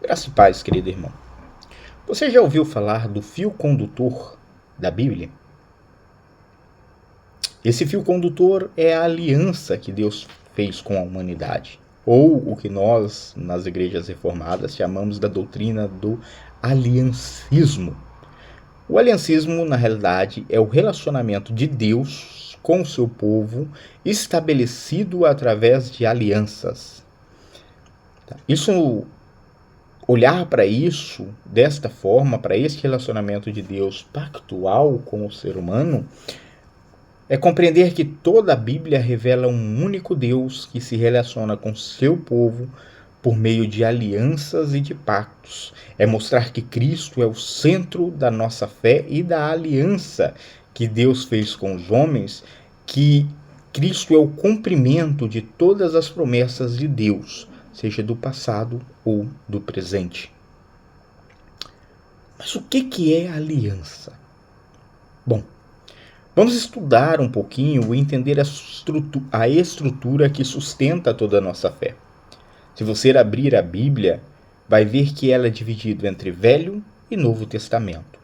Graça e paz, querido irmão. Você já ouviu falar do fio condutor da Bíblia? Esse fio condutor é a aliança que Deus fez com a humanidade, ou o que nós, nas igrejas reformadas, chamamos da doutrina do aliancismo. O aliancismo, na realidade, é o relacionamento de Deus com o seu povo estabelecido através de alianças. Olhar para isso desta forma, para este relacionamento de Deus pactual com o ser humano, é compreender que toda a Bíblia revela um único Deus que se relaciona com seu povo por meio de alianças e de pactos. É mostrar que Cristo é o centro da nossa fé e da aliança que Deus fez com os homens, que Cristo é o cumprimento de todas as promessas de Deus, seja do passado ou do presente. Mas o que é aliança? Bom, vamos estudar um pouquinho e entender a estrutura que sustenta toda a nossa fé. Se você abrir a Bíblia, vai ver que ela é dividida entre Velho e Novo Testamento.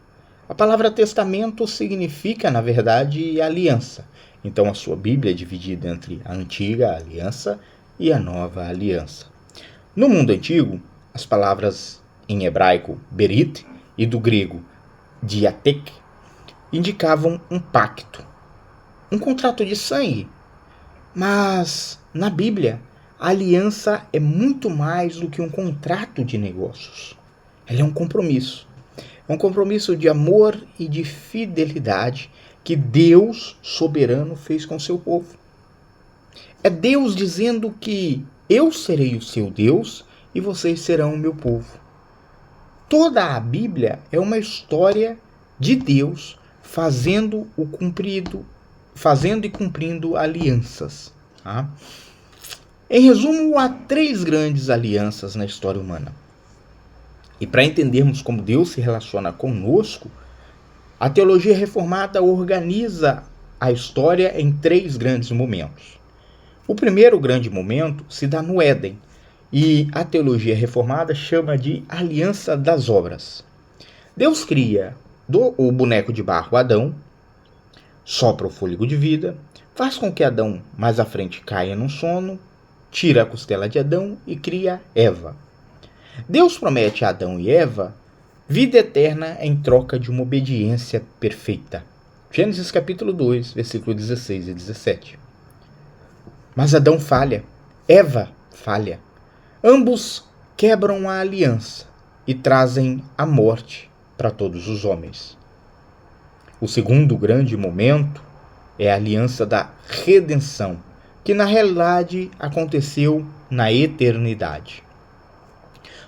A palavra testamento significa, na verdade, aliança. Então a sua Bíblia é dividida entre a antiga aliança e a nova aliança. No mundo antigo, as palavras em hebraico berit e do grego diatek indicavam um pacto, um contrato de sangue. Mas na Bíblia, a aliança é muito mais do que um contrato de negócios. Ela é um compromisso. É um compromisso de amor e de fidelidade que Deus soberano fez com seu povo. É Deus dizendo que eu serei o seu Deus e vocês serão o meu povo. Toda a Bíblia é uma história de Deus fazendo e cumprindo alianças. Tá? Em resumo, há 3 grandes alianças na história humana. E para entendermos como Deus se relaciona conosco, a teologia reformada organiza a história em 3 grandes momentos. O primeiro grande momento se dá no Éden, e a teologia reformada chama de aliança das obras. Deus cria o boneco de barro Adão, sopra o fôlego de vida, faz com que Adão mais à frente caia num sono, tira a costela de Adão e cria Eva. Deus promete a Adão e Eva vida eterna em troca de uma obediência perfeita. Gênesis capítulo 2, versículo 16 e 17. Mas Adão falha, Eva falha. Ambos quebram a aliança e trazem a morte para todos os homens. O segundo grande momento é a aliança da redenção, que na realidade aconteceu na eternidade.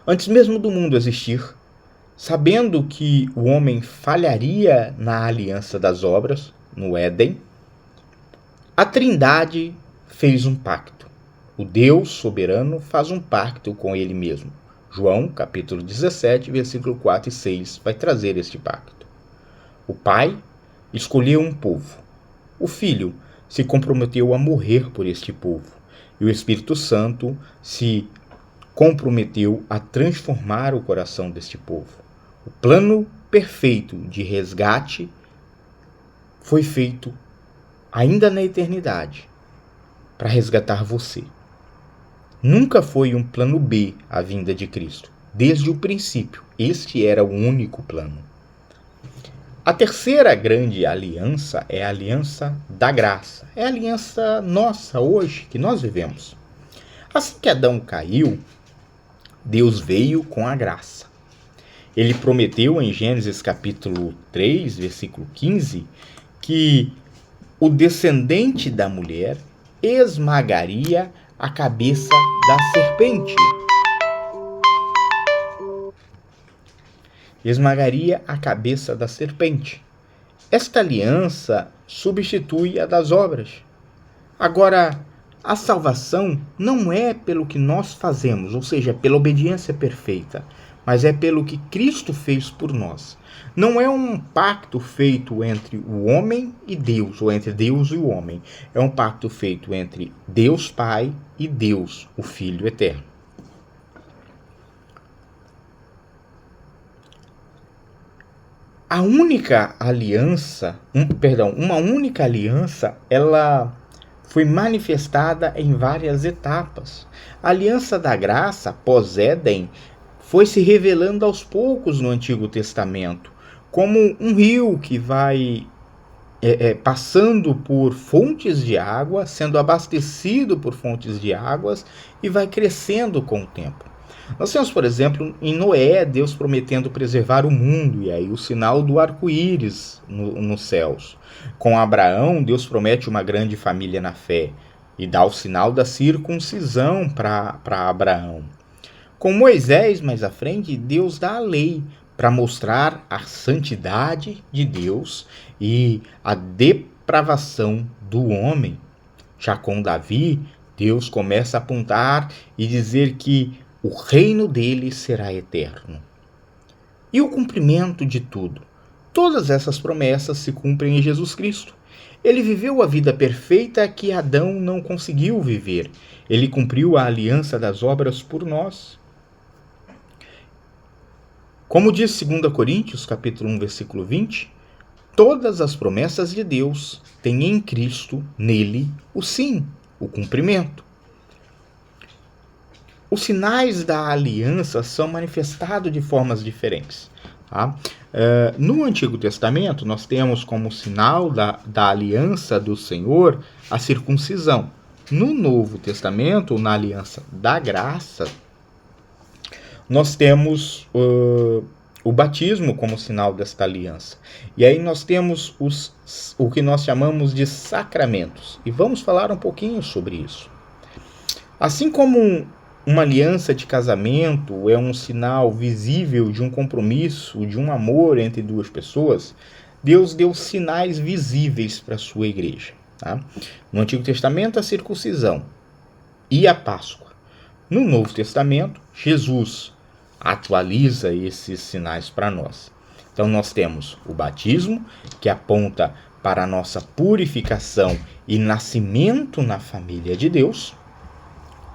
Antes mesmo do mundo existir, sabendo que o homem falharia na aliança das obras, no Éden, a Trindade fez um pacto. O Deus soberano faz um pacto com ele mesmo. João, capítulo 17, versículo 4 e 6, vai trazer este pacto. O Pai escolheu um povo. O Filho se comprometeu a morrer por este povo. E o Espírito Santo se comprometeu a transformar o coração deste povo. O plano perfeito de resgate foi feito ainda na eternidade para resgatar você. Nunca foi um plano B a vinda de Cristo. Desde o princípio, este era o único plano. A terceira grande aliança é a aliança da graça. É a aliança nossa hoje, que nós vivemos. Assim que Adão caiu, Deus veio com a graça. Ele prometeu em Gênesis capítulo 3, versículo 15, que o descendente da mulher esmagaria a cabeça da serpente. Esmagaria a cabeça da serpente. Esta aliança substitui a das obras. Agora, a salvação não é pelo que nós fazemos, ou seja, pela obediência perfeita, mas é pelo que Cristo fez por nós. Não é um pacto feito entre o homem e Deus, ou entre Deus e o homem. É um pacto feito entre Deus Pai e Deus, o Filho Eterno. uma única aliança, ela foi manifestada em várias etapas. A aliança da graça, pós-Éden, foi se revelando aos poucos no Antigo Testamento, como um rio que vai passando por fontes de água, sendo abastecido por fontes de águas e vai crescendo com o tempo. Nós temos, por exemplo, em Noé, Deus prometendo preservar o mundo, e aí o sinal do arco-íris nos céus. Com Abraão, Deus promete uma grande família na fé, e dá o sinal da circuncisão para Abraão. Com Moisés, mais à frente, Deus dá a lei para mostrar a santidade de Deus e a depravação do homem. Já com Davi, Deus começa a apontar e dizer que o reino dele será eterno. E o cumprimento de tudo? Todas essas promessas se cumprem em Jesus Cristo. Ele viveu a vida perfeita que Adão não conseguiu viver. Ele cumpriu a aliança das obras por nós. Como diz 2 Coríntios, capítulo 1, versículo 20, todas as promessas de Deus têm em Cristo, nele, o sim, o cumprimento. Os sinais da aliança são manifestados de formas diferentes. Tá? No Antigo Testamento, nós temos como sinal da aliança do Senhor a circuncisão. No Novo Testamento, na aliança da graça, nós temos o batismo como sinal desta aliança. E aí nós temos o que nós chamamos de sacramentos. E vamos falar um pouquinho sobre isso. Assim como uma aliança de casamento é um sinal visível de um compromisso, de um amor entre duas pessoas, Deus deu sinais visíveis para a sua igreja. Tá? No Antigo Testamento, a circuncisão e a Páscoa. No Novo Testamento, Jesus atualiza esses sinais para nós. Então nós temos o batismo, que aponta para a nossa purificação e nascimento na família de Deus,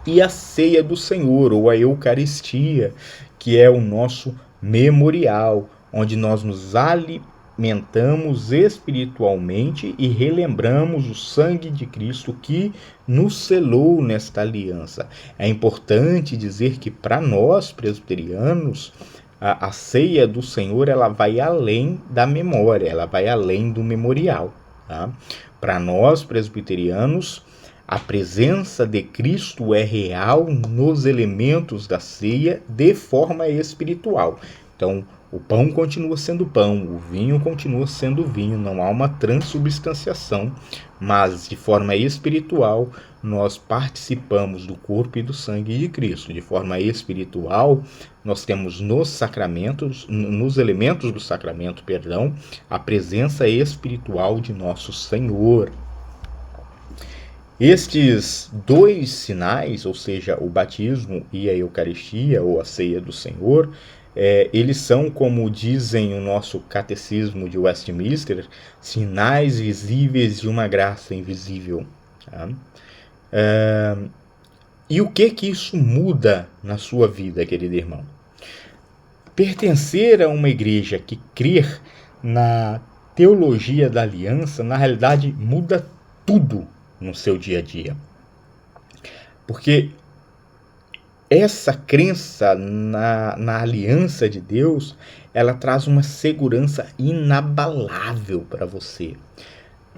e a ceia do Senhor, ou a Eucaristia, que é o nosso memorial, onde nós nos alimentamos espiritualmente e relembramos o sangue de Cristo que nos selou nesta aliança. É importante dizer que para nós presbiterianos, a ceia do Senhor ela vai além da memória, ela vai além do memorial. Tá? Para nós presbiterianos, a presença de Cristo é real nos elementos da ceia de forma espiritual. Então, o pão continua sendo pão, o vinho continua sendo vinho, não há uma transubstanciação, mas de forma espiritual nós participamos do corpo e do sangue de Cristo. De forma espiritual, nós temos nos sacramentos, nos elementos do sacramento, a presença espiritual de nosso Senhor. Estes dois sinais, ou seja, o batismo e a Eucaristia, ou a ceia do Senhor, eles são, como dizem o nosso catecismo de Westminster, sinais visíveis de uma graça invisível. Tá? E o que isso muda na sua vida, querido irmão? Pertencer a uma igreja que crer na teologia da aliança, na realidade, muda tudo no seu dia a dia. Porque essa crença na aliança de Deus, ela traz uma segurança inabalável para você.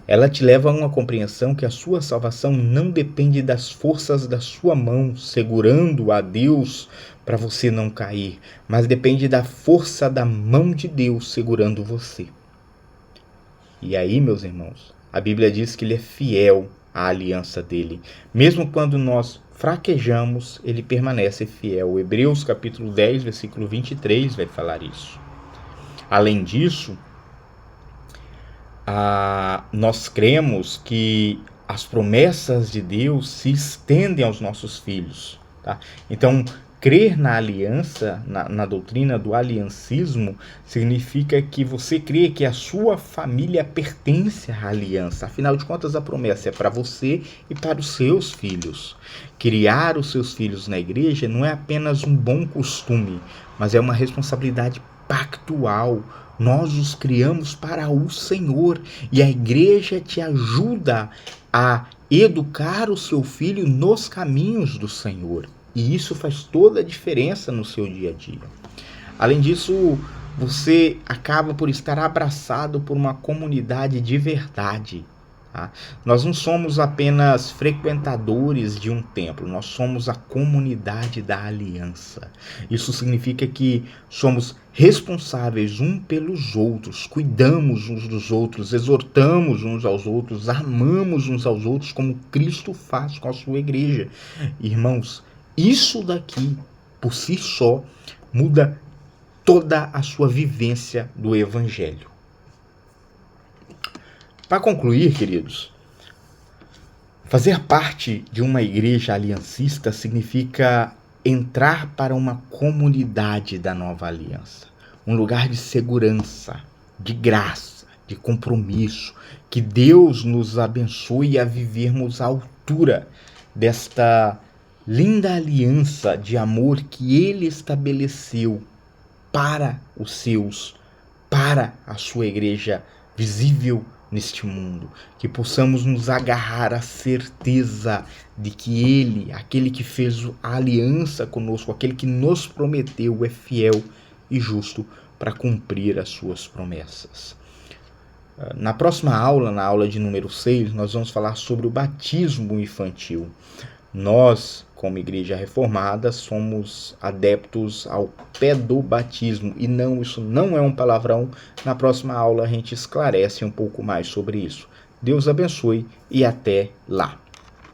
Ela te leva a uma compreensão que a sua salvação não depende das forças da sua mão, segurando a Deus para você não cair, mas depende da força da mão de Deus segurando você. E aí, meus irmãos, a Bíblia diz que Ele é fiel à aliança dele. Mesmo quando nós fraquejamos, Ele permanece fiel. Hebreus capítulo 10, versículo 23 vai falar isso. Além disso, nós cremos que as promessas de Deus se estendem aos nossos filhos. Tá? Então, crer na aliança, na doutrina do aliancismo, significa que você crê que a sua família pertence à aliança. Afinal de contas, a promessa é para você e para os seus filhos. Criar os seus filhos na igreja não é apenas um bom costume, mas é uma responsabilidade pactual, Nós os criamos para o Senhor e a igreja te ajuda a educar o seu filho nos caminhos do Senhor. E isso faz toda a diferença no seu dia a dia. Além disso, você acaba por estar abraçado por uma comunidade de verdade. Tá? Nós não somos apenas frequentadores de um templo, nós somos a comunidade da aliança. Isso significa que somos responsáveis uns pelos outros, cuidamos uns dos outros, exortamos uns aos outros, amamos uns aos outros como Cristo faz com a sua igreja. Irmãos, isso daqui, por si só, muda toda a sua vivência do Evangelho. Para concluir, queridos, fazer parte de uma igreja aliancista significa entrar para uma comunidade da nova aliança, um lugar de segurança, de graça, de compromisso, que Deus nos abençoe a vivermos à altura desta linda aliança de amor que Ele estabeleceu para os seus, para a sua igreja visível neste mundo, que possamos nos agarrar à certeza de que Ele, aquele que fez a aliança conosco, aquele que nos prometeu, é fiel e justo para cumprir as suas promessas. Na próxima aula, na aula de número 6, nós vamos falar sobre o batismo infantil. Nós, como Igreja Reformada, somos adeptos ao pedobatismo e não, isso não é um palavrão. Na próxima aula a gente esclarece um pouco mais sobre isso. Deus abençoe e até lá.